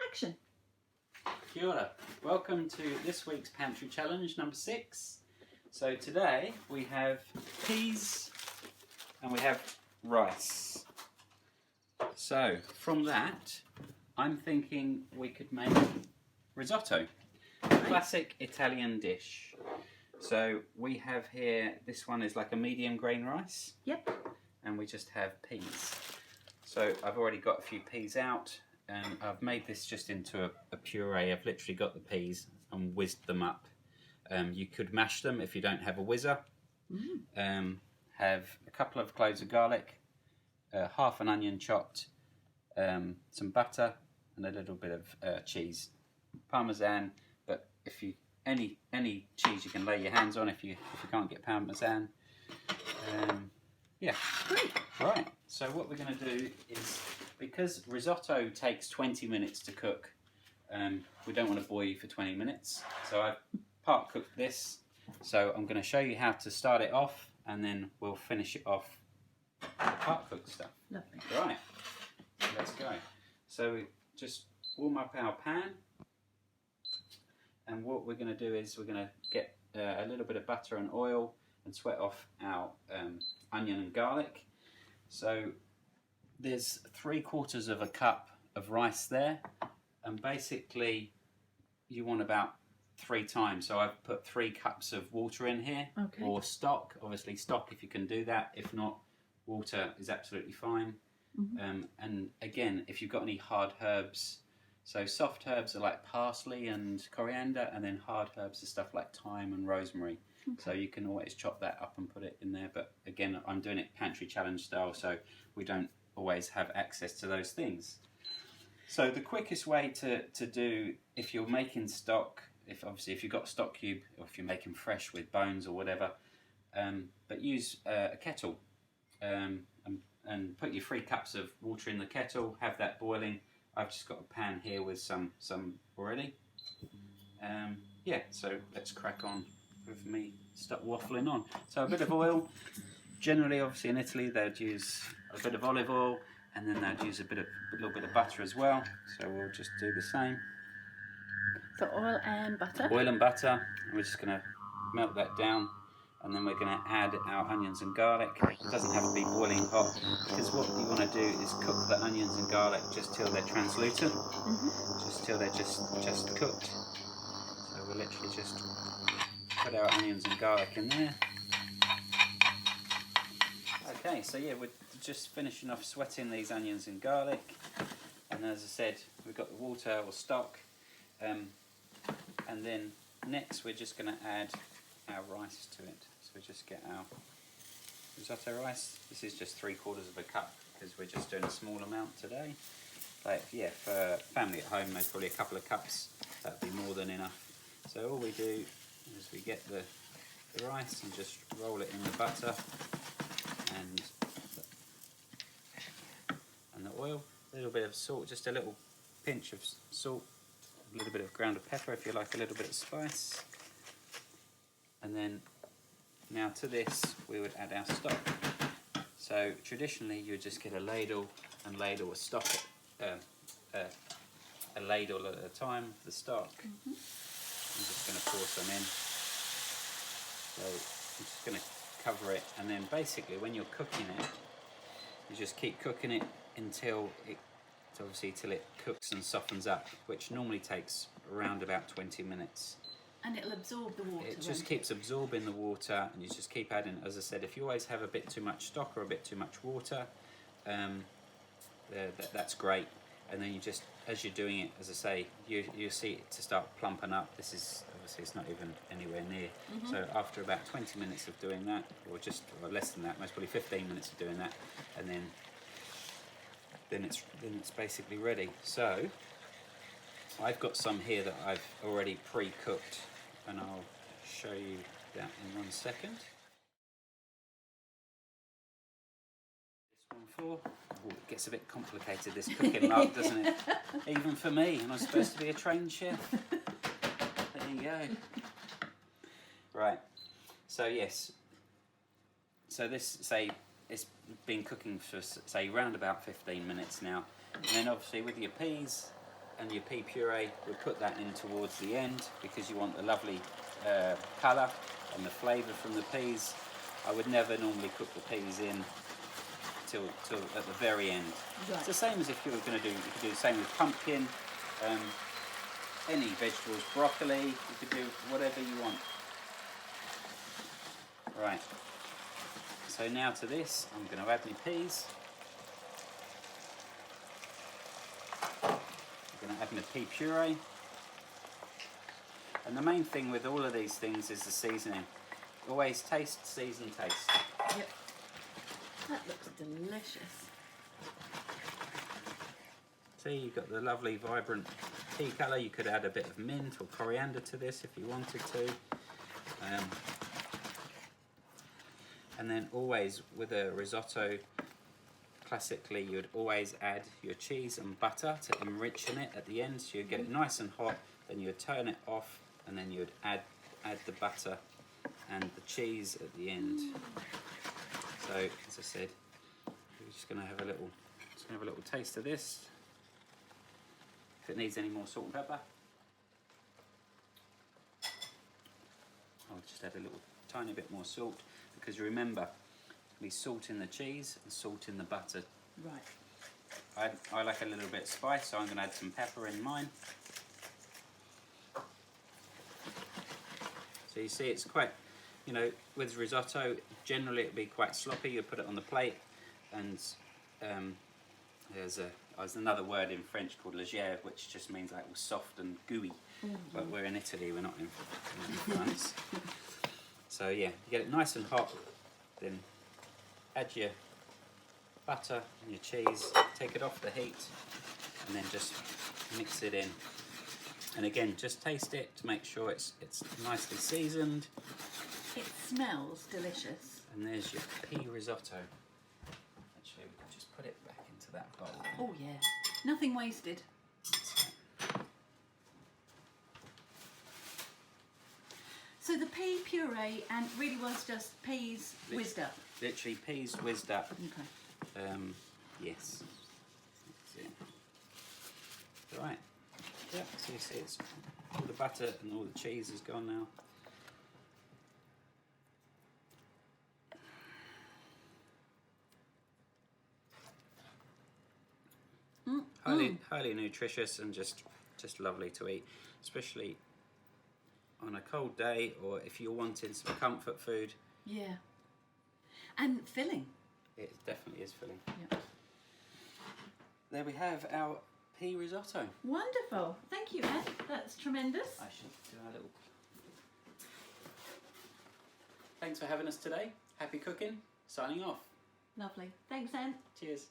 action. Kia ora. Welcome to this week's Pantry Challenge number 6. So today we have peas and we have rice. So from that, I'm thinking we could make risotto, a classic Italian dish. So we have here, this one is like a medium grain rice. Yep. And we just have peas. So I've already got a few peas out. I've made this just into a puree. I've literally got the peas and whizzed them up. You could mash them if you don't have a whizzer. Have a couple of cloves of garlic, half an onion chopped, some butter, and a little bit of cheese, parmesan. But if you any cheese you can lay your hands on if you can't get parmesan. Yeah, great. Right. So what we're going to do is, because risotto takes 20 minutes to cook, we don't want to boil you for 20 minutes. So I've part cooked this. So I'm going to show you how to start it off, and then we'll finish it off with the part cooked stuff. Lovely. Right. Let's go. So we just warm up our pan, and what we're going to do is we're going to get a little bit of butter and oil and sweat off our onion and garlic. So there's 3/4 of a cup of rice there, and basically you want about 3 times. So I've put 3 cups of water in here, Okay. or stock. Obviously stock if you can do that. If not, water is absolutely fine. And again, if you've got any hard herbs, so soft herbs are like parsley and coriander, and then hard herbs are stuff like thyme and rosemary. Okay. So you can always chop that up and put it in there. But again, I'm doing it pantry challenge style, so we don't always have access to those things. So the quickest way to do, if you're making stock, if you've got stock cube, or if you're making fresh with bones or whatever, but use a kettle, and put your 3 cups of water in the kettle, have that boiling. I've just got a pan here with some already. Yeah, so let's crack on with me, start waffling on. So a bit of oil. Generally, obviously in Italy, they'd use a bit of olive oil, and then they'd use a little bit of butter as well. So we'll just do the same. So oil and butter. Oil and butter. We're just going to melt that down, and then we're going to add our onions and garlic. It doesn't have to be boiling hot, because what you want to do is cook the onions and garlic just till they're translucent, just till they're just cooked. So we'll literally just put our onions and garlic in there. Okay, so yeah, we're just finishing off sweating these onions and garlic, and as I said, we've got the water or stock, and then next we're just going to add our rice to it. So we just get our risotto rice. This is just 3/4 of a cup, because we're just doing a small amount today. Like, yeah, for family at home, there's probably a couple of cups. That'd be more than enough. So all we do is we get the rice and just roll it in the butter and the oil. A little bit of salt, just a little pinch of salt, a little bit of ground pepper if you like a little bit of spice. And then now to this we would add our stock. So traditionally you would just get a ladle and ladle a stock, a ladle at a time, the stock. I'm just going to pour some in. So I'm just going to cover it, and then basically when you're cooking it, you just keep cooking it until it cooks and softens up, which normally takes around about 20 minutes. And it'll absorb the water. It just keeps absorbing the water, and you just keep adding. As I said, if you always have a bit too much stock or a bit too much water, that's great. And then you just, as you're doing it, as I say, you see it to start plumping up. This is obviously, it's not even anywhere near. So after about 20 minutes of doing that, or less than that, most probably 15 minutes of doing that, and then it's basically ready. So I've got some here that I've already pre-cooked, and I'll show you that in 1 second. Oh, it gets a bit complicated, this cooking lot, doesn't it? Even for me, and I'm supposed to be a trained chef. There you go. Right, so yes, so this, say, it's been cooking for, say, around about 15 minutes now. And then obviously with your peas, and your pea puree, we'll put that in towards the end because you want the lovely colour and the flavour from the peas. I would never normally cook the peas in till at the very end. Right. It's the same as if you were going to do, you could do the same with pumpkin, any vegetables, broccoli, you could do whatever you want. Right, so now to this, I'm going to add my peas. I'm going to add my pea puree. And the main thing with all of these things is the seasoning. Always taste, season, taste. Yep. That looks delicious. See, you've got the lovely vibrant pea colour. You could add a bit of mint or coriander to this if you wanted to. And then always with a risotto, classically you'd always add your cheese and butter to enrich in it at the end. So you'd get it nice and hot, then you'd turn it off, and then you'd add the butter and the cheese at the end. So as I said, we're just going to have a little taste of this. If it needs any more salt and pepper, I'll just add a little tiny bit more salt, because remember, we salt in the cheese and salt in the butter. Right. I like a little bit of spice, so I'm going to add some pepper in mine. So you see, it's quite, you know, with risotto, generally it'd be quite sloppy. You put it on the plate, and there's another word in French called légère, which just means like soft and gooey. But we're in Italy, we're not in France. So yeah, you get it nice and hot, then add your butter and your cheese, take it off the heat, and then just mix it in. And again, just taste it to make sure it's nicely seasoned. It smells delicious. And there's your pea risotto. Actually, we can just put it back into that bowl. Oh yeah, nothing wasted. So the pea puree and really was just peas whizzed up. Literally peas whizzed up. Okay. Yes. That's it. Right. Yeah, so you see it's all the butter and all the cheese is gone now. Highly nutritious and just lovely to eat, especially on a cold day, or if you're wanting some comfort food. Yeah. And filling. It definitely is filling. Yep. There we have our pea risotto. Wonderful. Thank you, Ed. That's tremendous. I should do a little... Thanks for having us today. Happy cooking. Signing off. Lovely. Thanks, Ed. Cheers.